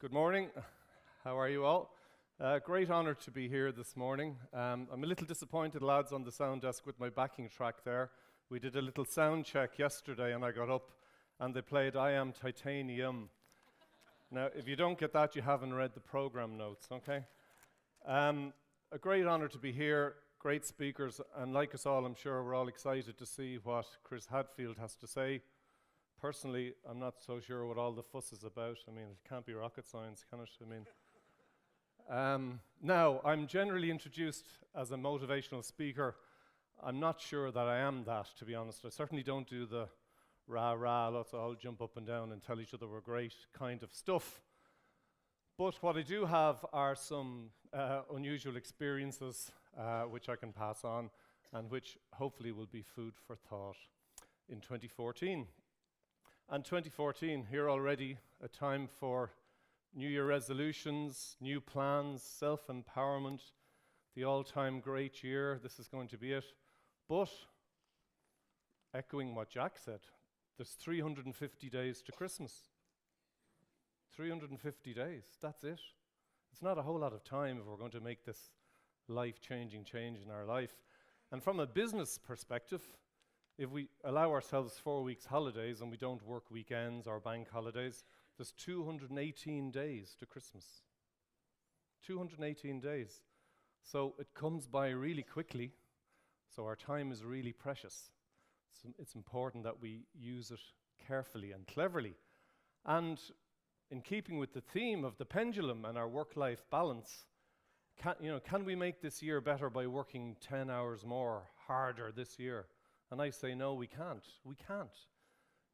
Good morning. How are you all? Great honour to be here this morning. I'm a little disappointed, lads, on the sound desk with my backing track there. We did a little sound check yesterday and I got up and they played I Am Titanium. Now, if you don't get that, you haven't read the program notes, okay? A great honour to be here, great speakers, and like us all, I'm sure we're all excited to see what Chris Hadfield has to say. Personally, I'm not so sure what all the fuss is about. I mean, it can't be rocket science, can it? Now, I'm generally introduced as a motivational speaker. I'm not sure that I am that, to be honest. I certainly don't do the rah-rah, let's all jump up and down and tell each other we're great kind of stuff. But what I do have are some unusual experiences which I can pass on and which hopefully will be food for thought in 2014. And 2014, here already, a time for New Year resolutions, new plans, self-empowerment, the all-time great year. This is going to be it. But, echoing what Jack said, there's 350 days to Christmas. 350 days, that's it. It's not a whole lot of time if we're going to make this life-changing change in our life. And from a business perspective, if we allow ourselves 4 weeks holidays and we don't work weekends or bank holidays, there's 218 days to Christmas. 218 days. So it comes by really quickly, so our time is really precious. So it's important that we use it carefully and cleverly. And in keeping with the theme of the pendulum and our work-life balance, can we make this year better by working 10 hours more, harder this year? And I say, no, we can't. We can't.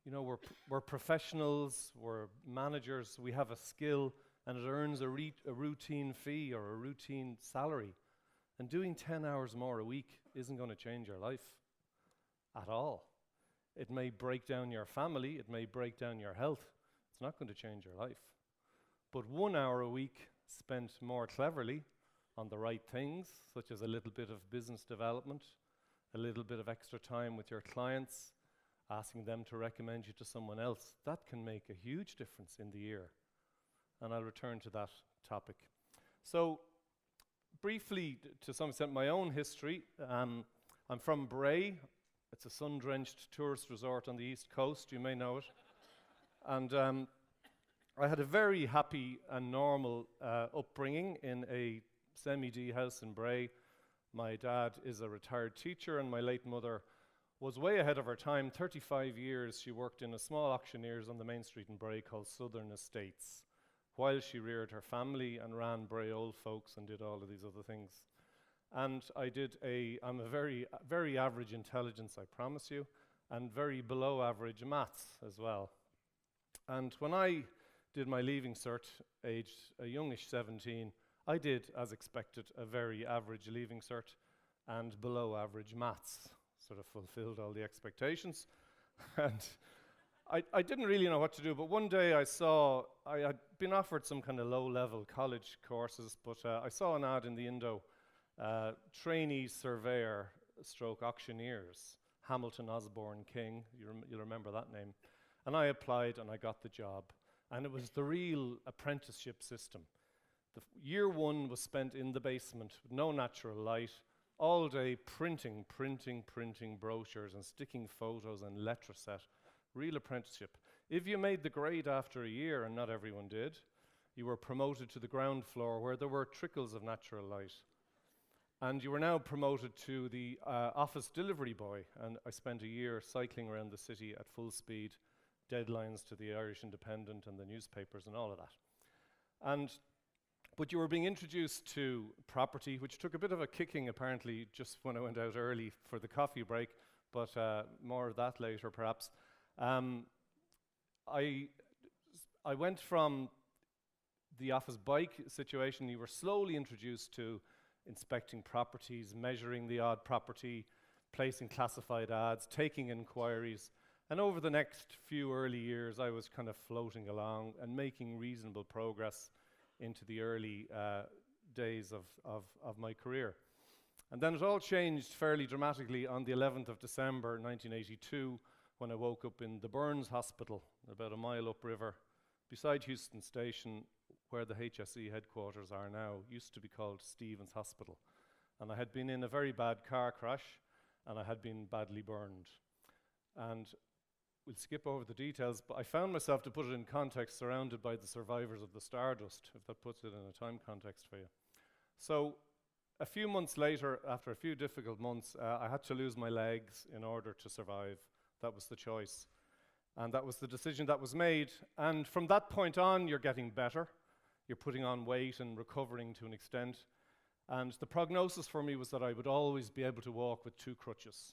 You know, we're professionals, we're managers, we have a skill, and it earns a routine fee or a routine salary. And doing 10 hours more a week isn't going to change your life at all. It may break down your family, it may break down your health. It's not going to change your life. But 1 hour a week spent more cleverly on the right things, such as a little bit of business development, a little bit of extra time with your clients, asking them to recommend you to someone else, that can make a huge difference in the year. And I'll return to that topic. So, briefly, to some extent, my own history. I'm from Bray. It's a sun-drenched tourist resort on the east coast, you may know it. And I had a very happy and normal upbringing in a semi-D house in Bray. My dad is a retired teacher and my late mother was way ahead of her time. 35 years she worked in a small auctioneer's on the main street in Bray called Southern Estates while she reared her family and ran Bray Old Folks and did all of these other things. And I'm a very, very average intelligence, I promise you, and very below average maths as well. And when I did my leaving cert, aged a youngish 17, I did, as expected, a very average leaving cert and below average maths. Sort of fulfilled all the expectations. And I didn't really know what to do, but one day I had been offered some kind of low-level college courses, but I saw an ad in the Indo, trainee surveyor stroke auctioneers, Hamilton Osborne King, you'll remember that name. And I applied and I got the job. And it was the real apprenticeship system. Year one was spent in the basement with no natural light, all day printing brochures and sticking photos and letraset. Real apprenticeship. If you made the grade after a year, and not everyone did, you were promoted to the ground floor where there were trickles of natural light. And you were now promoted to the office delivery boy. And I spent a year cycling around the city at full speed, deadlines to the Irish Independent and the newspapers and all of that. But you were being introduced to property, which took a bit of a kicking, apparently, just when I went out early for the coffee break, but more of that later, perhaps. I went from the office bike situation. You were slowly introduced to inspecting properties, measuring the odd property, placing classified ads, taking inquiries. And over the next few early years, I was kind of floating along and making reasonable progress into the early days of my career. And then it all changed fairly dramatically on the 11th of December 1982 when I woke up in the Burns Hospital about a mile upriver beside Houston Station where the HSE headquarters are now, used to be called Stephen's Hospital. And I had been in a very bad car crash, and I had been badly burned. And we'll skip over the details, but I found myself, to put it in context, surrounded by the survivors of the Stardust, if that puts it in a time context for you. So a few months later, after a few difficult months, I had to lose my legs in order to survive. That was the choice. And that was the decision that was made. And from that point on, you're getting better. You're putting on weight and recovering to an extent. And the prognosis for me was that I would always be able to walk with 2 crutches.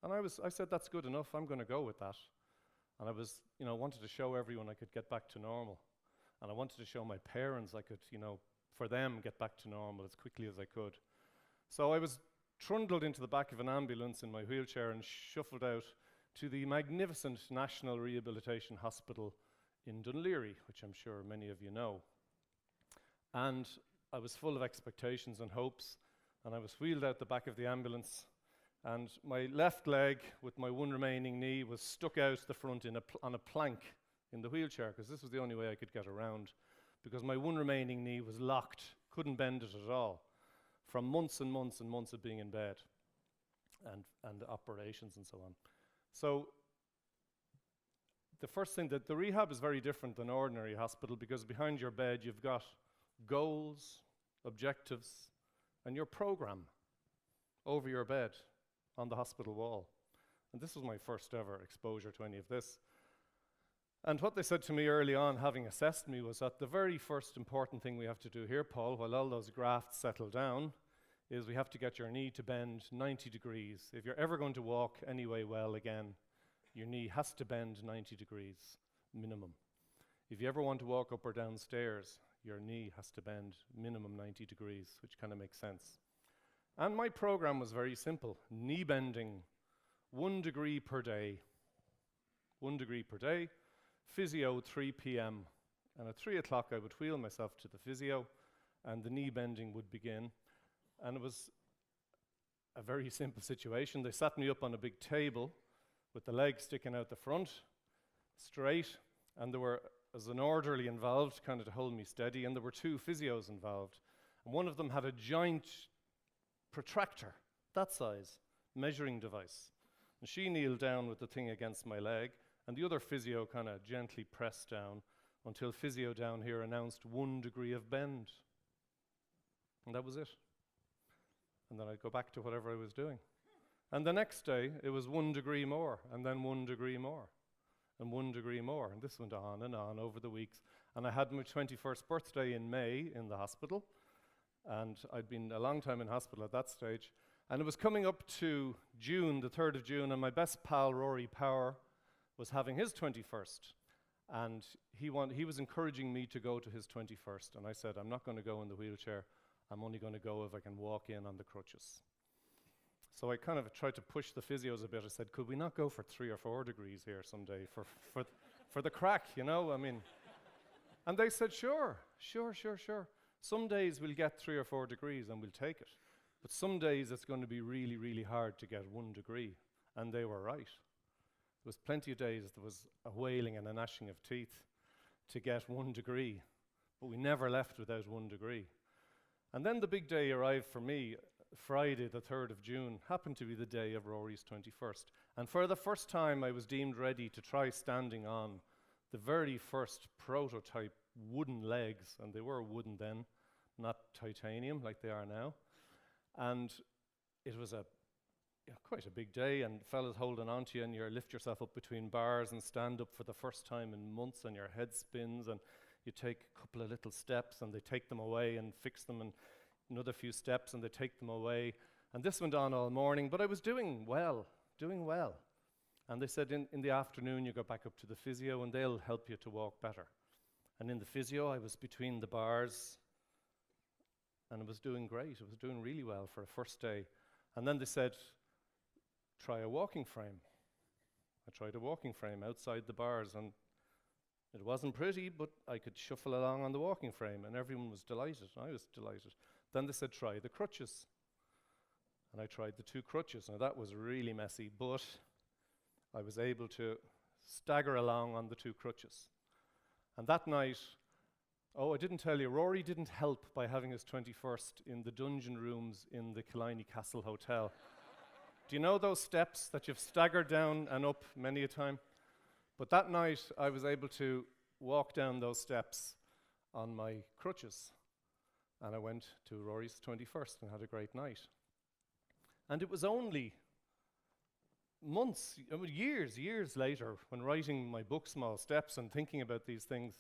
And I said, that's good enough. I'm going to go with that. And I was, wanted to show everyone I could get back to normal. And I wanted to show my parents I could, for them, get back to normal as quickly as I could. So I was trundled into the back of an ambulance in my wheelchair and shuffled out to the magnificent National Rehabilitation Hospital in Dunleary, which I'm sure many of you know. And I was full of expectations and hopes, and I was wheeled out the back of the ambulance, and my left leg with my one remaining knee was stuck out the front on a plank in the wheelchair, because this was the only way I could get around, because my one remaining knee was locked, couldn't bend it at all, from months and months and months of being in bed and operations and so on. So the first thing, that the rehab is very different than ordinary hospital, because behind your bed you've got goals, objectives, and your program over your bed on the hospital wall. And this was my first ever exposure to any of this. And what they said to me early on, having assessed me, was that the very first important thing we have to do here, Paul, while all those grafts settle down, is we have to get your knee to bend 90 degrees. If you're ever going to walk anyway well again, your knee has to bend 90 degrees, minimum. If you ever want to walk up or down stairs, your knee has to bend minimum 90 degrees, which kind of makes sense. And my program was very simple. Knee bending, 1 degree per day. 1 degree per day. Physio, 3 p.m. And at 3 o'clock, I would wheel myself to the physio, and the knee bending would begin. And it was a very simple situation. They sat me up on a big table with the legs sticking out the front, straight, and there was an orderly involved, kind of to hold me steady, and there were 2 physios involved. And one of them had a giant protractor, that size, measuring device. And she kneeled down with the thing against my leg, and the other physio kind of gently pressed down until physio down here announced 1 degree of bend. And that was it. And then I'd go back to whatever I was doing. And the next day, it was 1 degree more, and then 1 degree more, and 1 degree more. And this went on and on over the weeks. And I had my 21st birthday in May in the hospital. And I'd been a long time in hospital at that stage. And it was coming up to June, the 3rd of June, and my best pal, Rory Power, was having his 21st. And he was encouraging me to go to his 21st. And I said, I'm not going to go in the wheelchair. I'm only going to go if I can walk in on the crutches. So I kind of tried to push the physios a bit. I said, could we not go for 3 or 4 degrees here someday for the crack, I mean. And they said, sure. Some days we'll get 3 or 4 degrees and we'll take it. But some days it's going to be really, really hard to get 1 degree. And they were right. There was plenty of days there was a wailing and a gnashing of teeth to get 1 degree. But we never left without 1 degree. And then the big day arrived for me. Friday, the 3rd of June, happened to be the day of Rory's 21st. And for the first time, I was deemed ready to try standing on the very first prototype wooden legs, and they were wooden then, not titanium like they are now. And it was quite a big day, and fellas holding on to you, and you lift yourself up between bars and stand up for the first time in months, and your head spins, and you take a couple of little steps, and they take them away and fix them, and another few steps, and they take them away. And this went on all morning, but I was doing well. And they said in the afternoon, you go back up to the physio, and they'll help you to walk better. And in the physio, I was between the bars, and I was doing great. I was doing really well for a first day. And then they said, try a walking frame. I tried a walking frame outside the bars, and it wasn't pretty, but I could shuffle along on the walking frame, and everyone was delighted. I was delighted. Then they said, try the crutches. And I tried the 2 crutches. Now, that was really messy, but I was able to stagger along on the 2 crutches. And that night, Oh, I didn't tell you, Rory didn't help by having his 21st in the dungeon rooms in the Killiney Castle Hotel. Do you know those steps that you've staggered down and up many a time? But that night, I was able to walk down those steps on my crutches. And I went to Rory's 21st and had a great night. And it was only months, years later, when writing my book, Small Steps, and thinking about these things,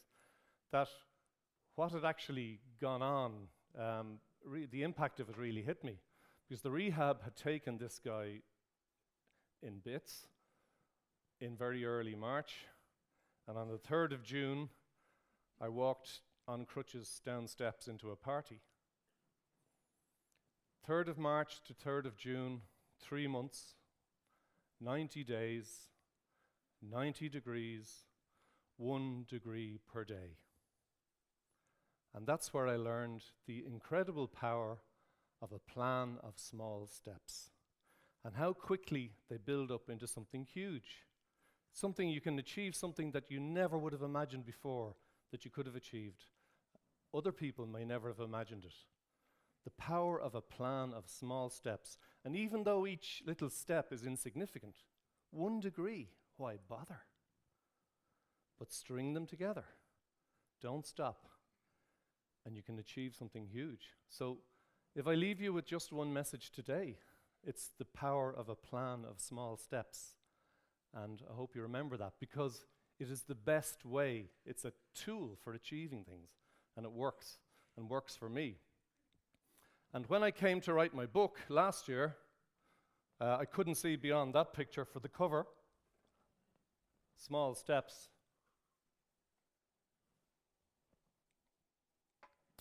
that what had actually gone on, the impact of it really hit me. Because the rehab had taken this guy in bits in very early March. And on the 3rd of June, I walked on crutches down steps into a party. 3rd of March to 3rd of June, 3 months, 90 days, 90 degrees, 1 degree per day. And that's where I learned the incredible power of a plan of small steps and how quickly they build up into something huge, something you can achieve, something that you never would have imagined before that you could have achieved. Other people may never have imagined it. The power of a plan of small steps. And even though each little step is insignificant, 1 degree, why bother? But string them together. Don't stop. And you can achieve something huge. So if I leave you with just one message today, it's the power of a plan of small steps. And I hope you remember that, because it is the best way. It's a tool for achieving things, and it works, and works for me. And when I came to write my book last year, I couldn't see beyond that picture for the cover. Small steps.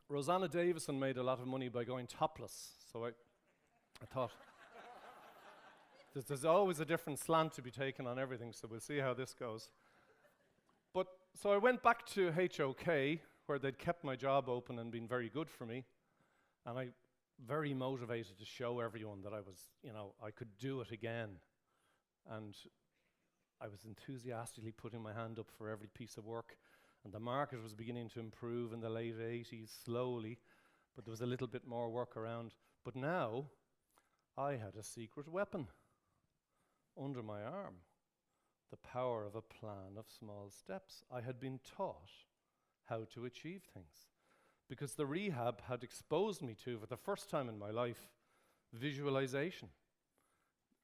Rosanna Davison made a lot of money by going topless, so I thought, there's always a different slant to be taken on everything, so we'll see how this goes. But so I went back to HOK, where they'd kept my job open and been very good for me, and I very motivated to show everyone that I was, I could do it again. And I was enthusiastically putting my hand up for every piece of work. And the market was beginning to improve in the late 80s, slowly, but there was a little bit more work around. But now, I had a secret weapon under my arm, the power of a plan of small steps. I had been taught how to achieve things, because the rehab had exposed me to, for the first time in my life, visualization.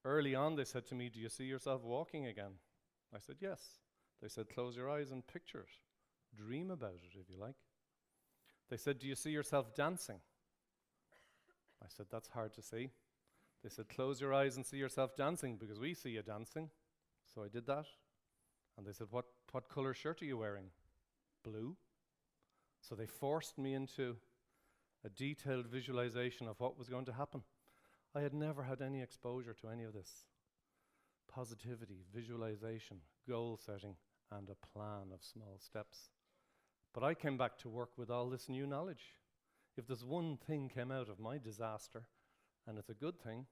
Early on, they said to me, "Do you see yourself walking again?" I said, "Yes." They said, "Close your eyes and picture it. Dream about it, if you like." They said, "Do you see yourself dancing?" I said, "That's hard to see." They said, "Close your eyes and see yourself dancing, because we see you dancing." So I did that. And they said, what color shirt are you wearing?" "Blue." So they forced me into a detailed visualization of what was going to happen. I had never had any exposure to any of this. Positivity, visualization, goal setting, and a plan of small steps. But I came back to work with all this new knowledge. If there's one thing came out of my disaster, and it's a good thing,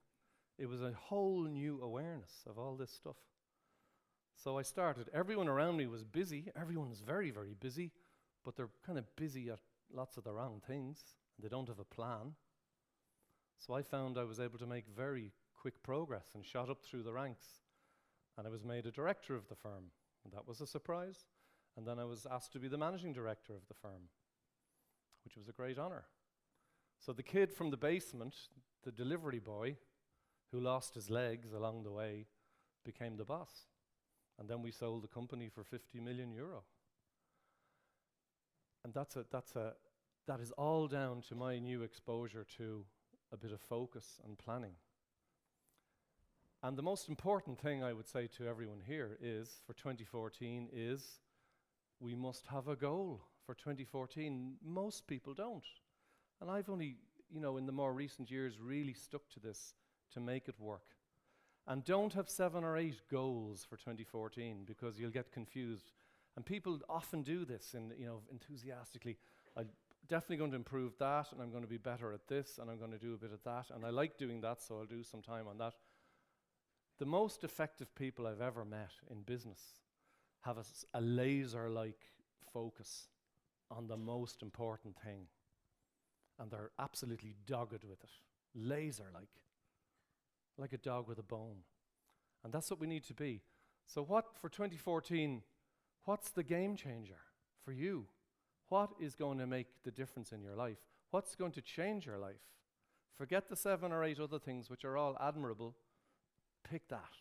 it was a whole new awareness of all this stuff. So I started. Everyone around me was busy. Everyone was very, very busy, but they're kind of busy at lots of the wrong things, and they don't have a plan. So I found I was able to make very quick progress and shot up through the ranks. And I was made a director of the firm, and that was a surprise. And then I was asked to be the managing director of the firm, which was a great honor. So the kid from the basement, the delivery boy, who lost his legs along the way, became the boss. And then we sold the company for 50 million euro. And that is all down to my new exposure to a bit of focus and planning. And the most important thing I would say to everyone here is, for 2014, is we must have a goal for 2014. Most people don't. And I've only, in the more recent years, really stuck to this to make it work. And don't have 7 or 8 goals for 2014, because you'll get confused. And people often do this enthusiastically. I'm definitely going to improve that, and I'm going to be better at this, and I'm going to do a bit of that. And I like doing that, so I'll do some time on that. The most effective people I've ever met in business have a laser-like focus on the most important thing. And they're absolutely dogged with it, like a dog with a bone. And that's what we need to be. So what, for 2014, what's the game changer for you? What is going to make the difference in your life? What's going to change your life? Forget the 7 or 8 other things which are all admirable. Pick that.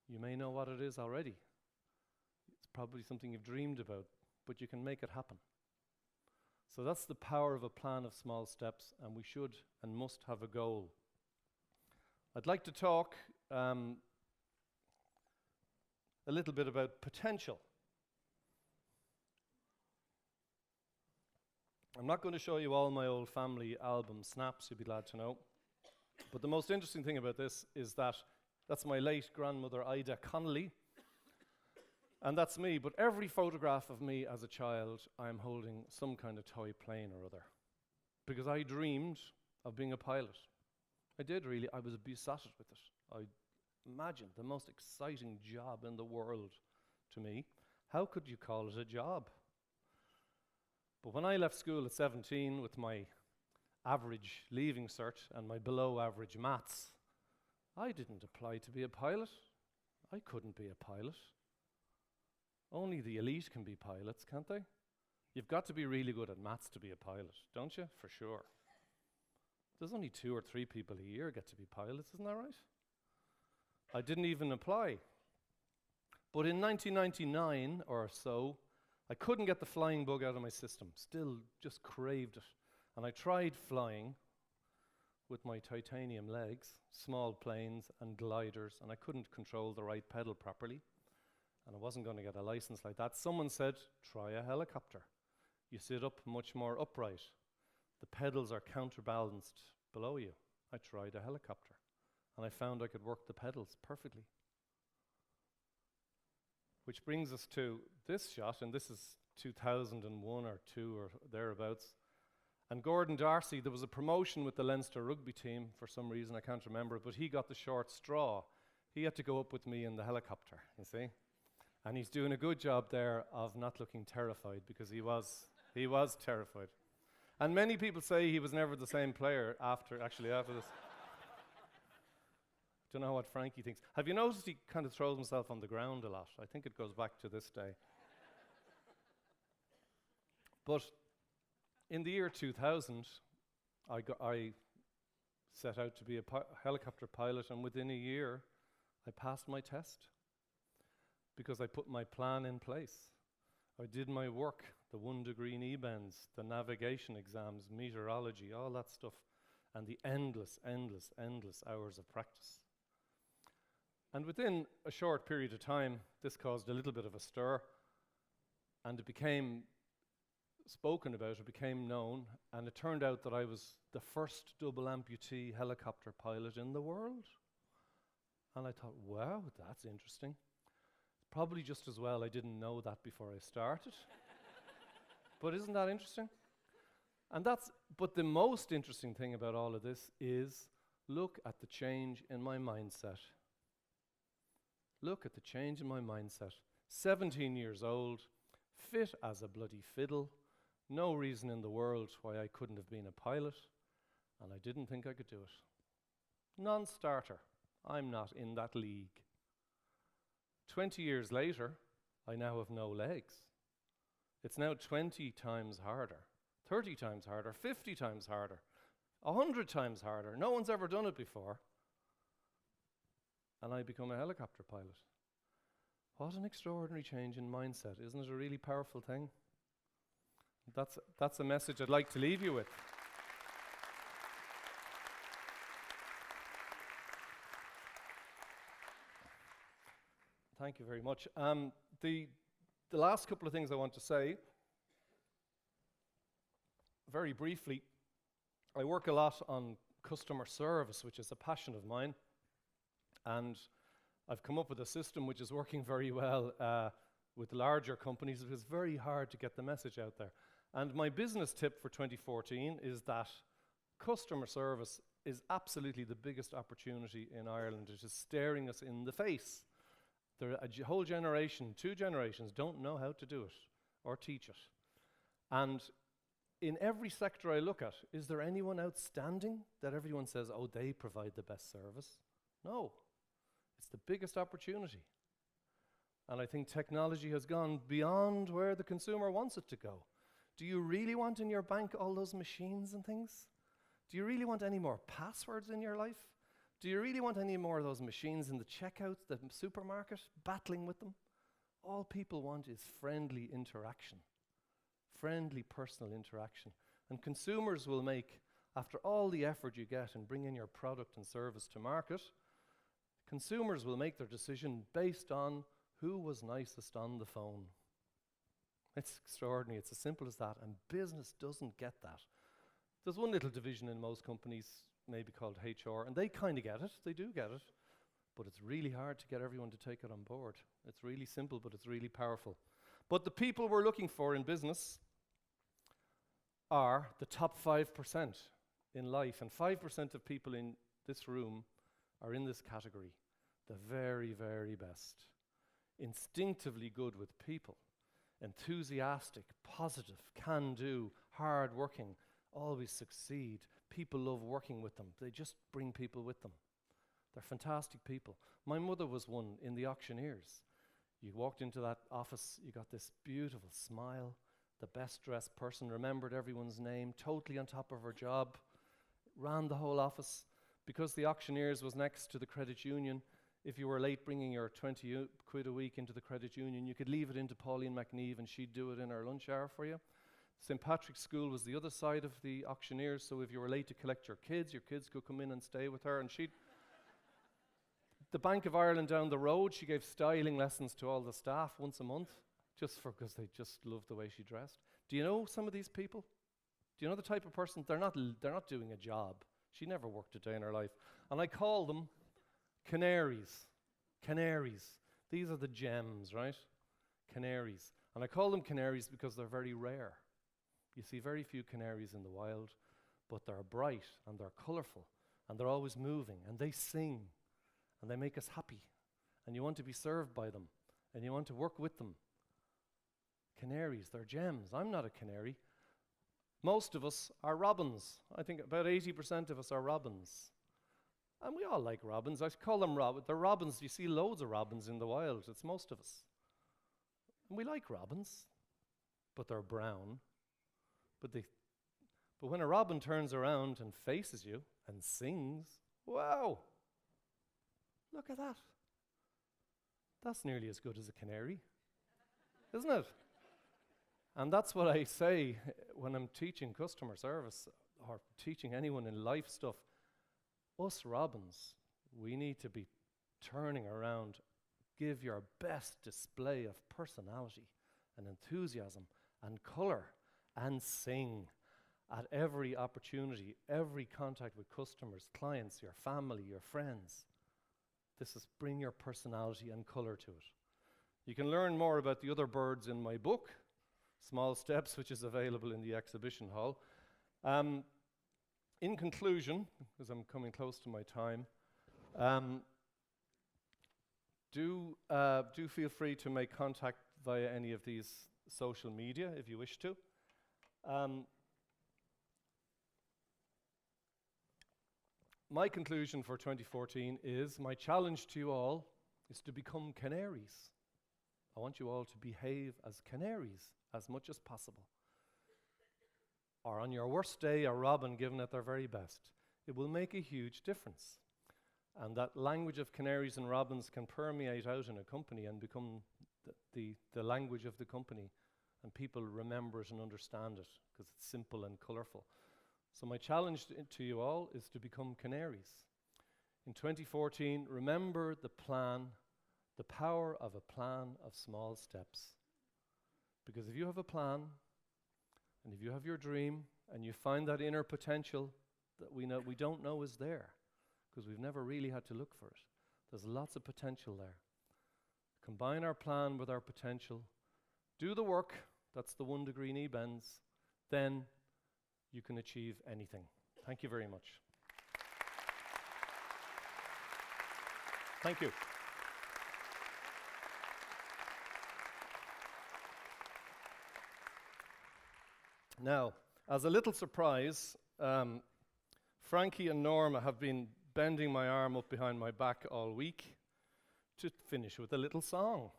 You may know what it is already. It's probably something you've dreamed about, but you can make it happen. So that's the power of a plan of small steps, and we should and must have a goal. I'd like to talk a little bit about potential. I'm not going to show you all my old family album snaps, you'll be glad to know. But the most interesting thing about this is that that's my late grandmother, Ida Connolly. And that's me, but every photograph of me as a child, I'm holding some kind of toy plane or other. Because I dreamed of being a pilot. I did really, I was besotted with it. I imagined the most exciting job in the world to me. How could you call it a job? But when I left school at 17 with my average leaving cert and my below average maths, I didn't apply to be a pilot. I couldn't be a pilot. Only the elite can be pilots, can't they? You've got to be really good at maths to be a pilot, don't you? For sure. There's only 2 or 3 people a year get to be pilots, isn't that right? I didn't even apply. But in 1999 or so, I couldn't get the flying bug out of my system. Still just craved it. And I tried flying with my titanium legs, small planes and gliders, and I couldn't control the right pedal properly. And I wasn't going to get a license like that. Someone said, try a helicopter. You sit up much more upright. The pedals are counterbalanced below you. I tried a helicopter, and I found I could work the pedals perfectly. Which brings us to this shot, and this is 2001 or 2 or thereabouts. And Gordon Darcy, there was a promotion with the Leinster rugby team for some reason, I can't remember, but he got the short straw. He had to go up with me in the helicopter, you see. And he's doing a good job there of not looking terrified, because he was terrified. And many people say he was never the same player after this. Don't know what Frankie thinks. Have you noticed he kind of throws himself on the ground a lot? I think it goes back to this day. But in the year 2000, I set out to be a helicopter pilot, and within a year, I passed my test because I put my plan in place. I did my work, the 1 degree knee bends, the navigation exams, meteorology, all that stuff, and the endless hours of practice. And within a short period of time, this caused a little bit of a stir, and it became spoken about, it became known, and it turned out that I was the first double amputee helicopter pilot in the world. And I thought, wow, that's interesting. Probably just as well I didn't know that before I started. But isn't that interesting? But the most interesting thing about all of this is, look at the change in my mindset. Look at the change in my mindset. 17 years old, fit as a bloody fiddle, no reason in the world why I couldn't have been a pilot, and I didn't think I could do it. Non-starter. I'm not in that league. 20 years later, I now have no legs. It's now 20 times harder, 30 times harder, 50 times harder, 100 times harder. No one's ever done it before. And I become a helicopter pilot. What an extraordinary change in mindset. Isn't it a really powerful thing? That's a message I'd like to leave you with. Thank you very much. The last couple of things I want to say, very briefly, I work a lot on customer service, which is a passion of mine. And I've come up with a system which is working very well with larger companies. It is very hard to get the message out there. And my business tip for 2014 is that customer service is absolutely the biggest opportunity in Ireland. It is staring us in the face. There are whole generation, 2 generations, don't know how to do it or teach it. And in every sector I look at, is there anyone outstanding that everyone says, oh, they provide the best service? No. It's the biggest opportunity. And I think technology has gone beyond where the consumer wants it to go. Do you really want in your bank all those machines and things? Do you really want any more passwords in your life? Do you really want any more of those machines in the checkout, the supermarket, battling with them? All people want is friendly interaction, friendly personal interaction. And consumers will make, after all the effort you get in bringing your product and service to market, consumers will make their decision based on who was nicest on the phone. It's extraordinary. It's as simple as that. And business doesn't get that. There's one little division in most companies, maybe called HR, and they kind of get it. They do get it. But it's really hard to get everyone to take it on board. It's really simple, but it's really powerful. But the people we're looking for in business are the top 5% in life. And 5% of people in this room are in this category. The very, very best. Instinctively good with people. Enthusiastic, positive, can-do, hard-working, always succeed. People love working with them. They just bring people with them. They're fantastic people. My mother was one in the auctioneers. You walked into that office, you got this beautiful smile, the best dressed person, remembered everyone's name, totally on top of her job, ran the whole office. Because the auctioneers was next to the credit union, if you were late bringing your 20 quid a week into the credit union, you could leave it into Pauline McNeive and she'd do it in her lunch hour for you. St. Patrick's School was the other side of the auctioneers, so if you were late to collect your kids could come in and stay with her, and she'd... The Bank of Ireland down the road, she gave styling lessons to all the staff once a month, because they just loved the way she dressed. Do you know some of these people? Do you know the type of person? They're not doing a job. She never worked a day in her life. And I call them canaries. Canaries. These are the gems, right? Canaries. And I call them canaries because they're very rare. You see very few canaries in the wild, but they're bright and they're colorful and they're always moving and they sing and they make us happy. And you want to be served by them and you want to work with them. Canaries, they're gems. I'm not a canary. Most of us are robins. I think about 80% of us are robins. And we all like robins. I call them robins. They're robins. You see loads of robins in the wild. It's most of us. And we like robins, but they're brown. But when a robin turns around and faces you and sings, wow, look at that. That's nearly as good as a canary, isn't it? And that's what I say when I'm teaching customer service or teaching anyone in life stuff. Us robins, we need to be turning around, give your best display of personality and enthusiasm and color and sing at every opportunity, every contact with customers, clients, your family, your friends. This is bring your personality and color to it. You can learn more about the other birds in my book, Small Steps, which is available in the exhibition hall. In conclusion, because I'm coming close to my time, do feel free to make contact via any of these social media if you wish to. My conclusion for 2014 is, my challenge to you all is to become canaries. I want you all to behave as canaries as much as possible. Or on your worst day, a robin given at their very best. It will make a huge difference. And that language of canaries and robins can permeate out in a company and become the language of the company. And people remember it and understand it because it's simple and colorful. So my challenge to you all is to become canaries. In 2014, remember the plan, the power of a plan of small steps. Because if you have a plan, and if you have your dream, and you find that inner potential that we don't know is there, because we've never really had to look for it, there's lots of potential there. Combine our plan with our potential. Do the work, that's the 1 degree knee bends, then you can achieve anything. Thank you very much. Thank you. Now, as a little surprise, Frankie and Norma have been bending my arm up behind my back all week to finish with a little song.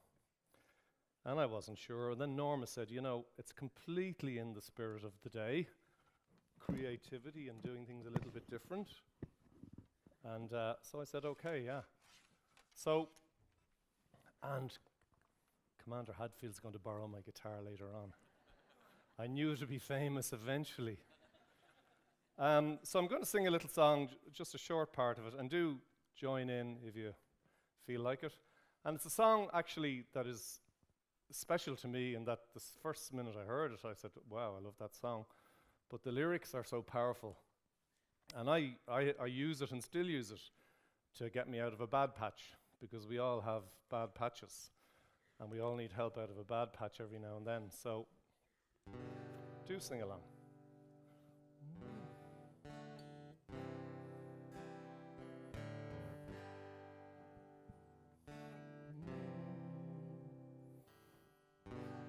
And I wasn't sure. And then Norma said, you know, it's completely in the spirit of the day, creativity and doing things a little bit different. And so I said, okay, yeah. So, and Commander Hadfield's going to borrow my guitar later on. I knew to be famous eventually. So I'm going to sing a little song, just a short part of it, and do join in if you feel like it. And it's a song actually that is special to me in that the first minute I heard it, I said, wow, I love that song. But the lyrics are so powerful. And I use it and still use it to get me out of a bad patch, because we all have bad patches. And we all need help out of a bad patch every now and then. So do sing along.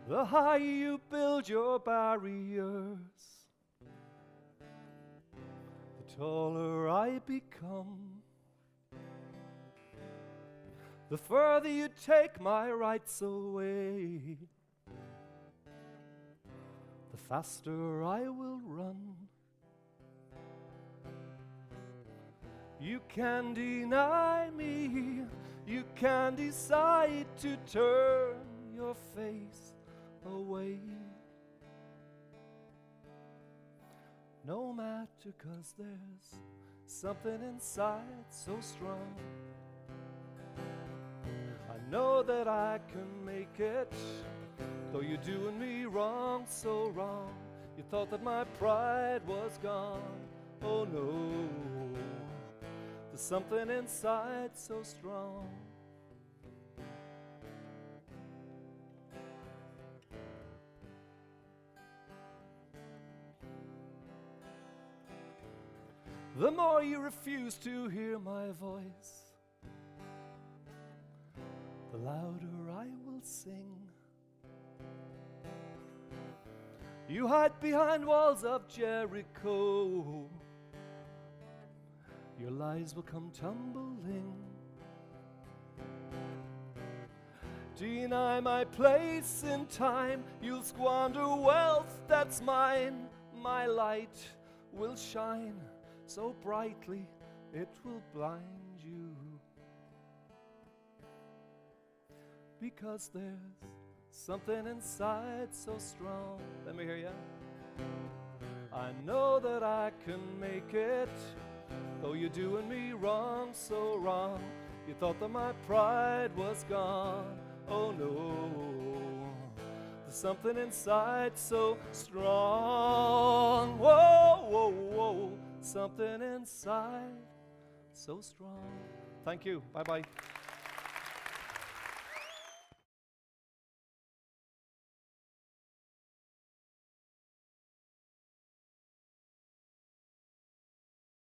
The higher you build your barriers, the taller I become. The further you take my rights away, the faster I will run. You can deny me, you can decide to turn your face away. No matter, 'cause there's something inside so strong. I know that I can make it, though you're doing me wrong, so wrong. You thought that my pride was gone. Oh no, there's something inside so strong. The more you refuse to hear my voice, the louder I will sing. You hide behind walls of Jericho, your lies will come tumbling. Deny my place in time, you'll squander wealth that's mine. My light will shine so brightly it will blind you. Because there's something inside so strong. Let me hear you. I know that I can make it, though you're doing me wrong, so wrong. You thought that my pride was gone. Oh no, there's something inside so strong. Whoa, whoa, whoa, something inside so strong. Thank you. Bye-bye.